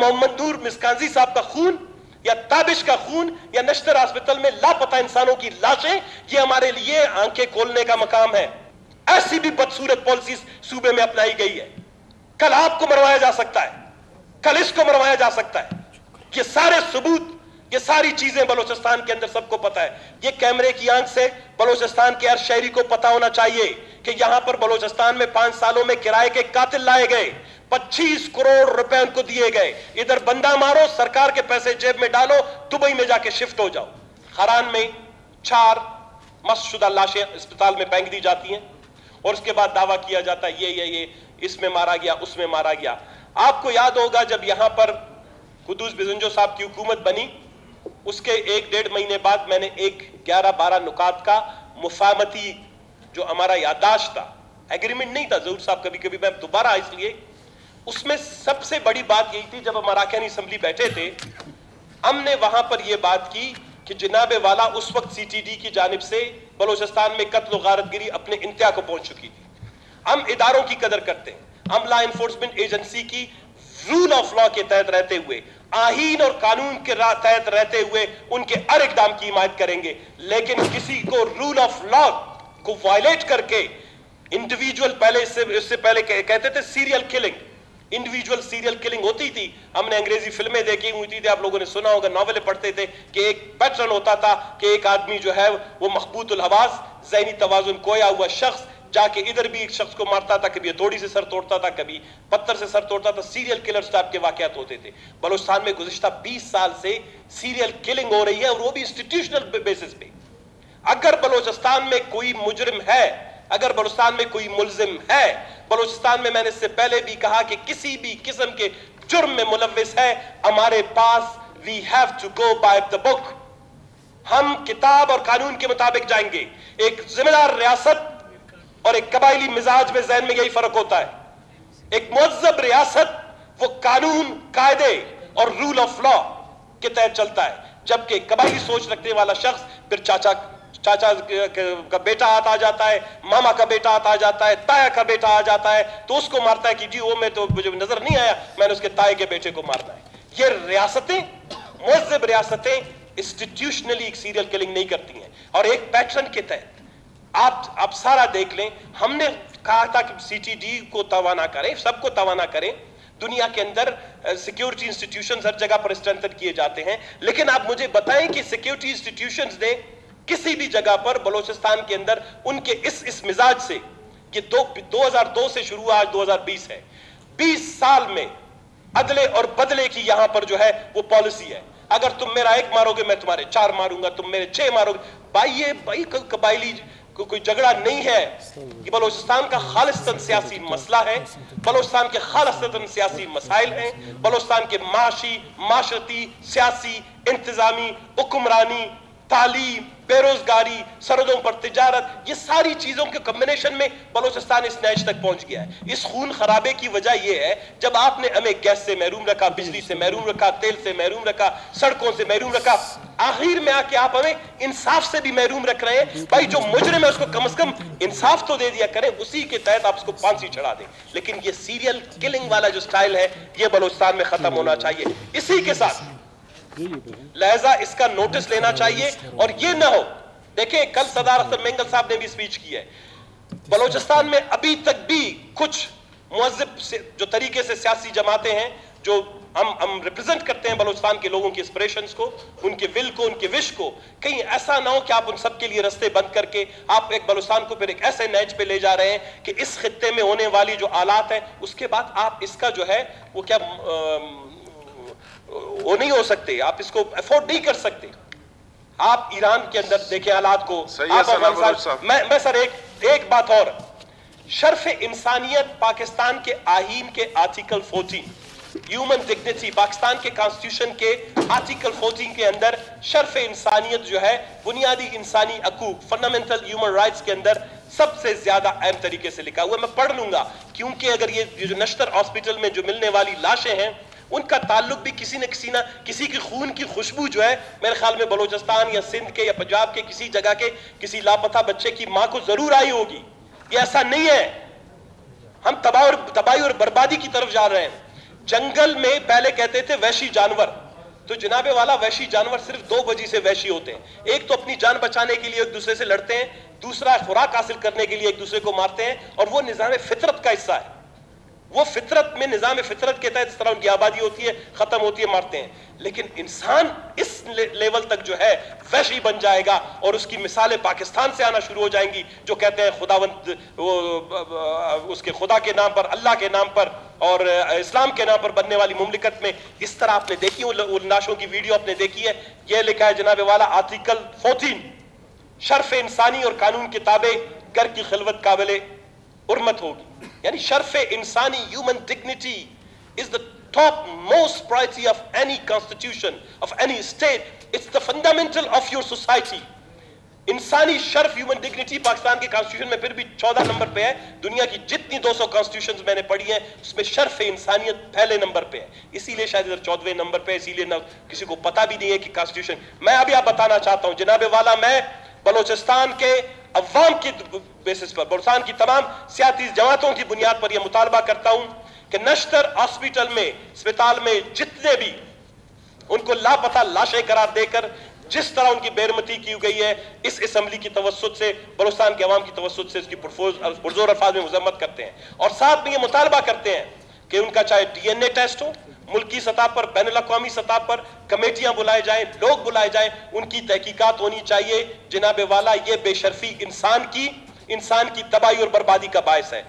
मोहम्मद नूर मिसकांजी साहब का खून या ताबिश का खून या नश्तर हॉस्पिटल में लापता इंसानों की लाशें, ये हमारे लिए आंखें खोलने का मकाम है। ऐसी भी बदसूरत पॉलिसी सूबे में अपनाई गई है। कल आपको मरवाया जा सकता है, कल इसको मरवाया जा सकता है। ये सारे सबूत, ये सारी चीजें बलोचिस्तान के अंदर सबको पता है। ये कैमरे की आंख से बलोचिस्तान के हर शहरी को पता होना चाहिए कि यहां पर बलोचिस्तान में 5 सालों में किराए के कातिल लाए गए, 25 करोड़ रुपए उनको दिए गए। इधर बंदा मारो, सरकार के पैसे जेब में डालो, दुबई में जाके शिफ्ट हो जाओ। हरान में 4 मस्शुदा लाशें अस्पताल में फेंक दी जाती हैं और उसके बाद दावा किया जाता है ये इसमें मारा गया, उसमें मारा गया। आपको याद होगा जब यहां पर कुद्दूस बिजंजो साहब की हुकूमत बनी, उसके 1-1.5 महीने बाद मैंने एक 11-12 नुकात का मुफाहमती जो हमारा याददाश्त था, एग्रीमेंट नहीं था ज़रूर साहब, कभी कभी मैं दोबारा इसलिए, उसमें सबसे बड़ी बात यही थी, जब हम अराकान असेंबली बैठे थे, हमने वहां पर यह बात की कि जनाबे वाला उस वक्त CTD की जानिब से बलोचिस्तान में कत्ल गारतगिरी अपने इंतहा को पहुंच चुकी थी। हम इदारों की कदर करते हैं, हम लॉ एनफोर्समेंट एजेंसी की रूल ऑफ लॉ के तहत रहते हुए, आहीन और कानून के तहत रहते हुए उनके हर इकदाम की हिमायत करेंगे, लेकिन किसी को रूल ऑफ लॉ को वायलेट करके इंडिविजुअल, पहले इससे पहले कहते थे serial killing, individual serial killing होती थी। हमने अंग्रेजी फिल्में देखी हुई थी, आप लोगों ने सुना होगा, नॉवेलें पढ़ते थे कि एक पैटर्न होता था कि एक आदमी जो है वो मखबूतुल हवास, ज़हनी तवाज़ुन खोया हुआ शख्स जाके इधर भी एक शख्स को मारता था, कभी हथौड़ी से सर तोड़ता था, कभी पत्थर से सर तोड़ता था। सीरियल किलर्स टाइप के वाकयात होते थे। बलूचिस्तान में गुज़िश्ता 20 साल से सीरियल किलिंग हो रही है और वो भी इंस्टीट्यूशनल बेसिस पे। अगर बलूचिस्तान में कोई मुजरिम है, अगर बलूचिस्तान में कोई मुल्जिम है, बलूचिस्तान में मैंने इससे पहले भी कहा कि किसी भी किस्म के जुर्म में मुलव्विस है, हमारे पास we have to go by the book. हम किताब और कानून के मुताबिक जाएंगे। एक जिम्मेदार रियासत और एक कबायली मिजाज में ज़हन में यही फर्क होता है। एक मुअज़्ज़ब रियासत वो कानून, कायदे और रूल ऑफ लॉ के तहत चलता है, जबकि कबायली सोच रखने वाला शख्स फिर चाचा का बेटा हाथ आ जाता है, मामा का बेटा हाथ आ जाता है, ताया का बेटा आ जाता है, तो उसको मारता है कि जी वो मैं तो मुझे नजर नहीं आया, मैंने उसके ताए के बेटे को मारना है। ये रियासतें, मुअज़्ज़ब रियासतें इंस्टीट्यूशनली एक सीरियल किलिंग नहीं करती हैं और एक पैटर्न के तहत आप सारा देख लें। हमने कहा था कि CTD को तवाना करें, सबको तवाना करें। दुनिया के अंदर सिक्योरिटी इंस्टीट्यूशंस हर जगह पर स्ट्रेंथन किए जाते हैं, लेकिन आप मुझे बताएं कि सिक्योरिटी इंस्टीट्यूशंस ने किसी भी जगह पर बलूचिस्तान के अंदर उनके इस मिजाज से, कि 2002 से शुरू हुआ, आज 2020 है, 20 साल में अदले और बदले की यहां पर जो है वो पॉलिसी है। अगर तुम मेरा 1 मारोगे मैं तुम्हारे 4 मारूंगा, तुम मेरे 6 मारोगे। भाई कबायली कोई झगड़ा नहीं है। ये बलूचिस्तान का खालिस्तन सियासी मसला है, बलूचिस्तान के खालिस्तन सियासी मसाइल हैं, बलूचिस्तान के माशी, माशरती, सियासी, इंतजामी, हुक्मरानी, तालीम, बेरोजगारी, सरहदों पर तिजारत, ये सारी चीजों के कॉम्बिनेशन में बलूचिस्तान इस नैश तक पहुंच गया है। इस खून खराबे की वजह यह है, जब आपने हमें गैस से महरूम रखा, बिजली से महरूम रखा, तेल से महरूम रखा, सड़कों से महरूम रखा, आखिर में आके आप हमें इंसाफ से भी महरूम रख रहे हैं। भाई जो मुजरिम है उसको कम से कम इंसाफ तो दे दिया करें, उसी के तहत आप उसको फांसी चढ़ा दें। लेकिन ये सीरियल किलिंग वाला जो स्टाइल है, ये बलूचिस्तान में खत्म होना चाहिए। इसी के साथ लिहाजा इसका नोटिस लेना चाहिए और ये ना हो। देखिए कल सरदार अख्तर मेंगल साहब ने भी स्पीच की है, बलूचिस्तान में अभी तक भी कुछ मुअज़्ज़ब जो तरीके से सियासी जमातें हैं, जो हम रिप्रेजेंट करते हैं बलूचिस्तान के लोगों की एस्पिरेशंस को, उनके विल को, उनके विश को, कहीं ऐसा ना हो कि आप उन सब के लिए रास्ते बंद करके आप एक बलूचिस्तान को फिर एक ऐसे नैज पे ले जा रहे हैं कि इस खित्ते में होने वाली जो हालात है उसके बाद आप इसका जो है वो क्या वो नहीं हो सकते, आप इसको अफोर्ड नहीं कर सकते। आप ईरान के अंदर देखें हालात को, मैं सर एक बात और, शर्फ इंसानियत पाकिस्तान के आईन के आर्टिकल 14, ह्यूमन डिग्निटी, पाकिस्तान के कॉन्स्टिट्यूशन के आर्टिकल 14 के अंदर शर्फ इंसानियत जो है, बुनियादी इंसानी हकूक, फंडामेंटल ह्यूमन राइट्स के अंदर सबसे ज्यादा अहम तरीके से लिखा हुआ है। मैं पढ़ लूंगा, क्योंकि अगर ये जो नश्तर हॉस्पिटल में जो मिलने वाली लाशें हैं उनका ताल्लुक भी किसी न किसी की खून की खुशबू जो है मेरे ख्याल में बलूचिस्तान या सिंध के या पंजाब के किसी जगह के किसी लापता बच्चे की मां को जरूर आई होगी। ये ऐसा नहीं है, हम तबाही और बर्बादी की तरफ जा रहे हैं। जंगल में पहले कहते थे वैशी जानवर, तो जनाबे वाला वैशी जानवर सिर्फ दो वजह से वैशी होते हैं। एक तो अपनी जान बचाने के लिए एक दूसरे से लड़ते हैं, दूसरा खुराक हासिल करने के लिए एक दूसरे को मारते हैं, और वो निजाम फितरत का हिस्सा है। वो फितरत में, निजाम फितरत के तहत इस तरह उनकी आबादी होती है, खत्म होती है, मारते हैं। लेकिन इंसान इस लेवल तक जो है वैशी बन जाएगा, और उसकी मिसालें पाकिस्तान से आना शुरू हो जाएंगी, जो कहते हैं खुदावंद, उसके खुदा के नाम पर, अल्लाह के नाम पर और इस्लाम के नाम पर बनने वाली मुमलिकत में इस तरह आपने देखी उन लाशों की वीडियो आपने देखी है। यह लिखा है जनाबे वाला आर्टिकल 14, शर्फ इंसानी और कानून के ताबे घर की खिलवत काबिले उर्मत होगी। यानी शर्फ इंसानी, human dignity is the top most priority of any constitution of any state, it's the fundamental of your society. इंसानी शर्फ, ह्यूमन डिग्निटी पाकिस्तान के कॉन्स्टिट्यूशन में फिर भी 14 नंबर पे है। दुनिया की जितनी 200 कॉन्स्टिट्यूशंस मैंने पढ़ी है उसमें शर्फ इंसानियत पहले नंबर पे है, इसीलिए शायद इधर 14वें नंबर पे, इसीलिए ना किसी को पता भी नहीं है कि कॉन्स्टिट्यूशन। मैं अभी आप बताना चाहता हूं जनाबे वाला, मैं बलोचिस्तान के अवाम की बेसिस पर, बलोचिस्तान की तमाम सियासी जमातों की बुनियाद पर यह मुतालबा करता हूं कि नश्तर हॉस्पिटल में, अस्पताल में जितने भी उनको लापता लाशें करार देकर जिस तरह उनकी बेरहमती की गई है, इस असम्बली की तवस्सुत से, बलूचिस्तान के अवाम की तवस्सुत से इसकी पुरजोर अल्फाज में मजम्मत करते हैं। और साथ में ये मुतालबा करते हैं कि उनका चाहे DNA टेस्ट हो, मुल्की सतह पर, बैनुल अक़वामी सतह पर कमेटियां बुलाए जाएं, लोग बुलाए जाएं, उनकी तहकीकात होनी चाहिए। जनाबे वाला ये बेशर्फी इंसान की तबाही और बर्बादी का बायस है।